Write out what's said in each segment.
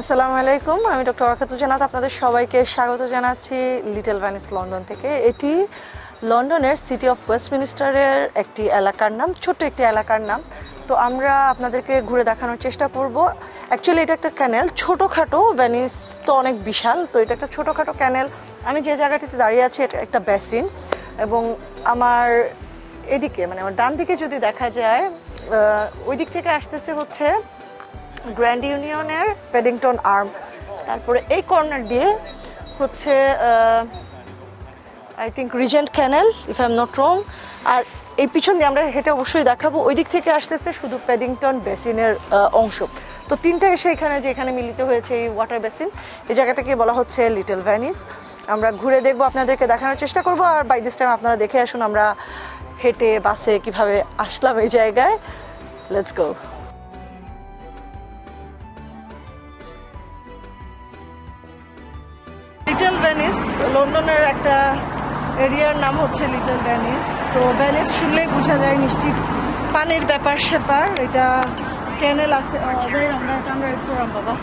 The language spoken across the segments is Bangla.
আসসালামু আলাইকুম, আমি ডক্টর অরাকাতুল জান্নাত আপনাদের সবাইকে স্বাগত জানাচ্ছি লিটল ভেনিস লন্ডন থেকে। এটি লন্ডনের সিটি অফ ওয়েস্টমিনিস্টারের একটি এলাকার নাম, ছোট্ট একটি এলাকার নাম। তো আমরা আপনাদেরকে ঘুরে দেখানোর চেষ্টা করব। অ্যাকচুয়ালি এটা একটা ক্যানেল, ছোটোখাটো, ভেনিস তো অনেক বিশাল, তো এটা একটা ছোটোখাটো ক্যানেল। আমি যে জায়গাটিতে দাঁড়িয়ে আছি এটা একটা বেসিন, এবং আমার এদিকে মানে আমার ডান দিকে যদি দেখা যায় ওই দিক থেকে আসতেছে হচ্ছে গ্র্যান্ড ইউনিয়নের পেডিংটন আর্ম, তারপরে এই কর্নার দিয়ে হচ্ছে I think Regent Canal, if I am not wrong. আর এই পিছন দিয়ে আমরা হেঁটে অবশ্যই দেখাবো, ওই দিক থেকে আসতেছে শুধু পেডিংটন বেসিনের অংশ। তো তিনটা এসে এখানে যে এখানে মিলিত হয়েছে এই ওয়াটার বেসিন, এই জায়গাটাকে বলা হচ্ছে লিটল ভেনিস। আমরা ঘুরে দেখবো, আপনাদেরকে দেখানোর চেষ্টা করবো। আর বাই দিস টাইম আপনারা দেখে আসুন আমরা হেঁটে বাসে কিভাবে আসলাম এই জায়গায়। Let's go. লিটল ভেনিস লন্ডনের একটা এরিয়ার নাম হচ্ছে লিটল ভেনিস। তো ভেনিস শুনলেই বোঝা যায় নিশ্চিত পানির ব্যাপার স্যাপার। এটা ক্যানেল আছে, আমরা একটু বাবা।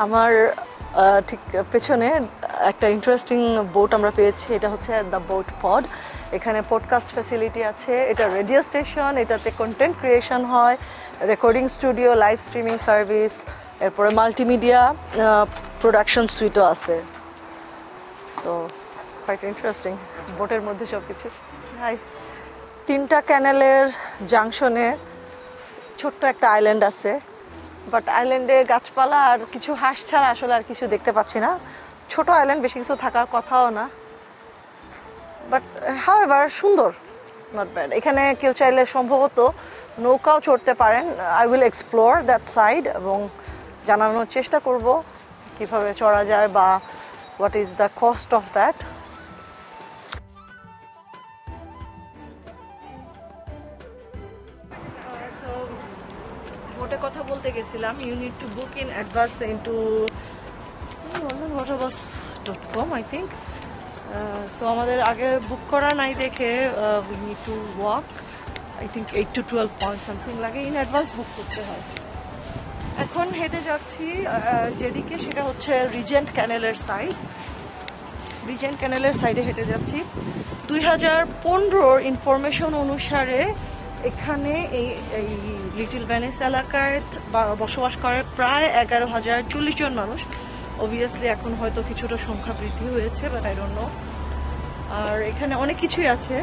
আমার ঠিক পেছনে একটা ইন্টারেস্টিং বোট আমরা পেয়েছি, এটা হচ্ছে দ্য বোট পড। এখানে পডকাস্ট ফ্যাসিলিটি আছে, এটা রেডিও স্টেশন, এটাতে কন্টেন্ট ক্রিয়েশন হয়, recording studio, live streaming service, এরপরে মাল্টিমিডিয়া প্রোডাকশন সুইটও আছে। সো কোয়াইট ইন্টারেস্টিং, বোটের মধ্যে সব কিছু। হাই, তিনটা ক্যানেলের জাংশনে ছোট্ট একটা আইল্যান্ড আছে, বাট আইল্যান্ডে গাছপালা আর কিছু হাঁস ছাড়া আসলে আর কিছু দেখতে পাচ্ছি না। ছোট আইল্যান্ড, বেশি কিছু থাকার কথাও না, বাট হাউএভার সুন্দর, নট ব্যাড। এখানে কেউ চাইলে সম্ভবত নৌকাও চড়তে পারেন। I will explore that side এবং জানানোর চেষ্টা করব কিভাবে চড়া যায় বা what is the cost of that. বোটে কথা বলতে গেছিলাম, you need to book in advance into waterBus.com I think. So আমাদের আগে বুক করা নাই দেখে we need to walk, I think 8 to 12 pounds something লাগে, ইন অ্যাডভান্স বুক করতে হয়। এখন হেঁটে যাচ্ছি যেদিকে, সেটা হচ্ছে রিজেন্ট ক্যানেলের সাইড। রিজেন্ট ক্যানেলের সাইডে হেঁটে যাচ্ছি। 2015 ইনফরমেশন অনুসারে এখানে এই লিটল ভেনিস এলাকায় বসবাস করে প্রায় 11,040 জন মানুষ। অবভিয়াসলি এখন হয়তো কিছুটা সংখ্যা বৃদ্ধি হয়েছে, বাট আই ডোন্ট নো। আর এখানে অনেক কিছুই আছে,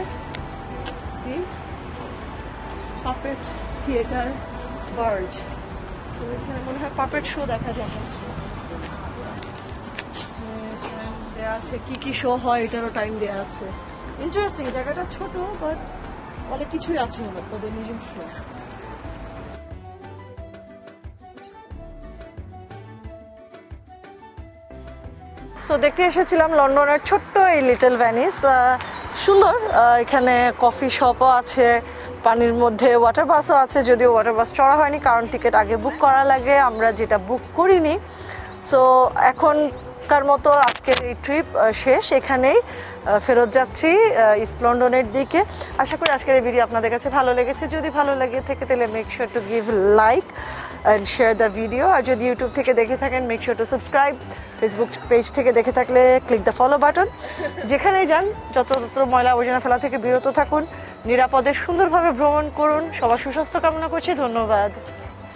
পাপেট থিয়েটার, বার্জ। সো এখানে মনে হয় পাপেট শো দেখা যাবে। দেওয়া আছে কি কি শো হয়, এটারও টাইম দেওয়া আছে। ইন্টারেস্টিং, জায়গাটা ছোট বাট অনেক কিছুই আছে ওদের নিজস্ব। সো দেখতে এসেছিলাম লন্ডনের ছোট্ট এই লিটল ভেনিস। সুন্দর, এখানে কফি শপও আছে, পানির মধ্যে ওয়াটার বাসও আছে, যদিও ওয়াটার বাস চড়া হয়নি কারণ টিকিট আগে বুক করা লাগে, আমরা যেটা বুক করিনি। সো এখনকার মতো আজকের এই ট্রিপ শেষ, এখানেই ফেরত যাচ্ছি ইস্ট লন্ডনের দিকে। আশা করি আজকের এই ভিডিও আপনাদের কাছে ভালো লেগেছে। যদি ভালো লেগে থাকে তাহলে make sure to give like and share the video. আর যদি ইউটিউব থেকে দেখে থাকেন make sure to subscribe. Facebook page থেকে দেখে থাকলে ক্লিক দ্য ফলো বাটন। যেখানেই যান যত্র ময়লা আবর্জনা ফেলা থেকে বিরত থাকুন, নিরাপদে সুন্দরভাবে ভ্রমণ করুন। সবার সুস্বাস্থ্য কামনা করছি, ধন্যবাদ।